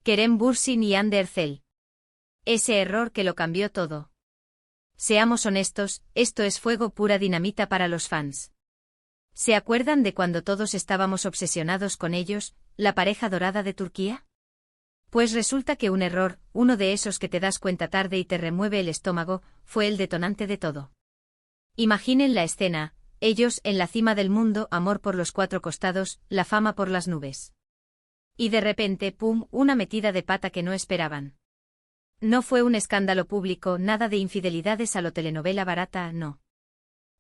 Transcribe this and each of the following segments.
Kerem Bürsin y Ander Zell. Ese error que lo cambió todo. Seamos honestos, esto es fuego pura dinamita para los fans. ¿Se acuerdan de cuando todos estábamos obsesionados con ellos, la pareja dorada de Turquía? Pues resulta que un error, uno de esos que te das cuenta tarde y te remueve el estómago, fue el detonante de todo. Imaginen la escena, ellos en la cima del mundo, amor por los cuatro costados, la fama por las nubes. Y de repente, ¡pum!, una metida de pata que no esperaban. No fue un escándalo público, nada de infidelidades a lo telenovela barata, no.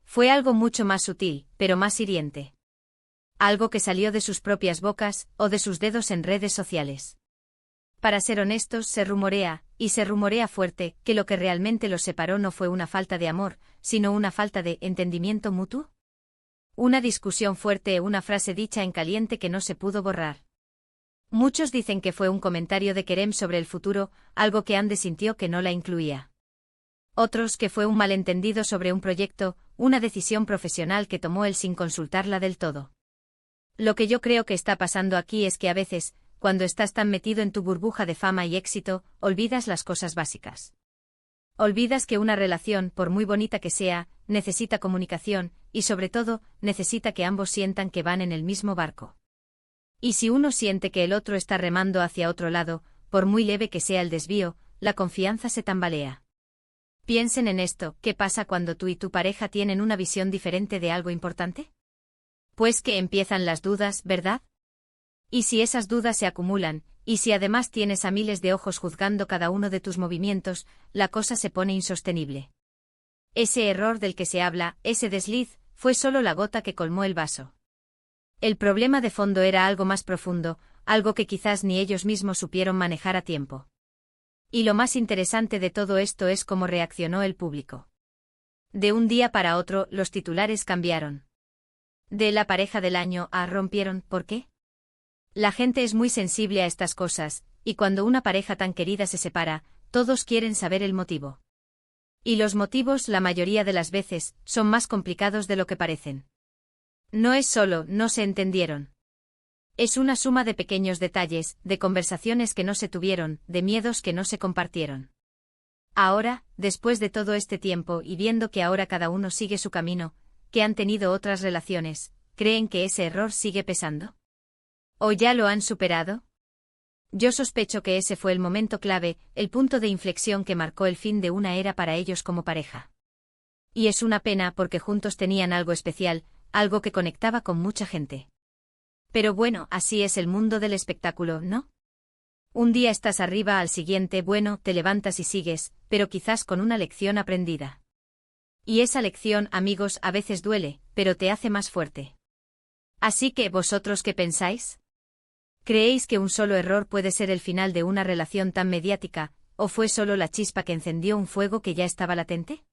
Fue algo mucho más sutil, pero más hiriente. Algo que salió de sus propias bocas, o de sus dedos en redes sociales. Para ser honestos, se rumorea, y se rumorea fuerte, que lo que realmente los separó no fue una falta de amor, sino una falta de entendimiento mutuo. Una discusión fuerte, una frase dicha en caliente que no se pudo borrar. Muchos dicen que fue un comentario de Kerem sobre el futuro, algo que Ande sintió que no la incluía. Otros que fue un malentendido sobre un proyecto, una decisión profesional que tomó él sin consultarla del todo. Lo que yo creo que está pasando aquí es que a veces, cuando estás tan metido en tu burbuja de fama y éxito, olvidas las cosas básicas. Olvidas que una relación, por muy bonita que sea, necesita comunicación, y sobre todo, necesita que ambos sientan que van en el mismo barco. Y si uno siente que el otro está remando hacia otro lado, por muy leve que sea el desvío, la confianza se tambalea. Piensen en esto, ¿qué pasa cuando tú y tu pareja tienen una visión diferente de algo importante? Pues que empiezan las dudas, ¿verdad? Y si esas dudas se acumulan, y si además tienes a miles de ojos juzgando cada uno de tus movimientos, la cosa se pone insostenible. Ese error del que se habla, ese desliz, fue solo la gota que colmó el vaso. El problema de fondo era algo más profundo, algo que quizás ni ellos mismos supieron manejar a tiempo. Y lo más interesante de todo esto es cómo reaccionó el público. De un día para otro, los titulares cambiaron. De la pareja del año a rompieron, ¿por qué? La gente es muy sensible a estas cosas, y cuando una pareja tan querida se separa, todos quieren saber el motivo. Y los motivos, la mayoría de las veces, son más complicados de lo que parecen. No es solo, no se entendieron. Es una suma de pequeños detalles, de conversaciones que no se tuvieron, de miedos que no se compartieron. Ahora, después de todo este tiempo y viendo que ahora cada uno sigue su camino, que han tenido otras relaciones, ¿creen que ese error sigue pesando? ¿O ya lo han superado? Yo sospecho que ese fue el momento clave, el punto de inflexión que marcó el fin de una era para ellos como pareja. Y es una pena porque juntos tenían algo especial, algo que conectaba con mucha gente. Pero bueno, así es el mundo del espectáculo, ¿no? Un día estás arriba, al siguiente, bueno, te levantas y sigues, pero quizás con una lección aprendida. Y esa lección, amigos, a veces duele, pero te hace más fuerte. Así que, ¿vosotros qué pensáis? ¿Creéis que un solo error puede ser el final de una relación tan mediática, o fue solo la chispa que encendió un fuego que ya estaba latente?